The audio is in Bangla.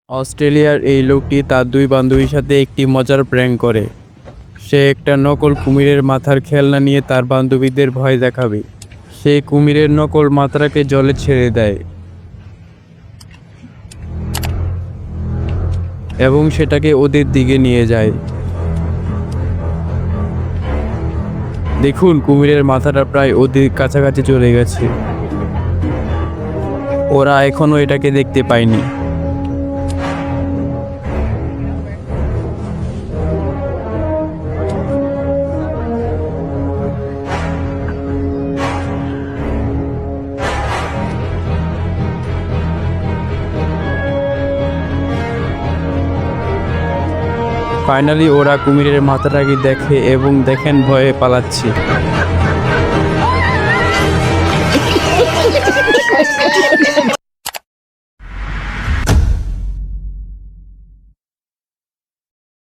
অস্ট্রেলিয়ার এই লোকটি তার দুই বান্ধবীর সাথে একটি মজার প্র্যাঙ্ক করে। সে একটা নকল কুমিরের মাথার খেলনা নিয়ে তার বান্ধবীদের ভয় দেখাবে। সে কুমিরের নকল মাথাটাকে জলে ছেড়ে দেয় এবং সেটাকে ওদের দিকে নিয়ে যায়। দেখুন, কুমিরের মাথাটা প্রায় ওদের কাছাকাছি চলে গেছে। ওরা এখনো এটাকে দেখতে পায়নি। ফাইনালি ওরা কুমিরের মাথাটাকে দেখে এবং দেখেন ভয়ে পালাচ্ছে।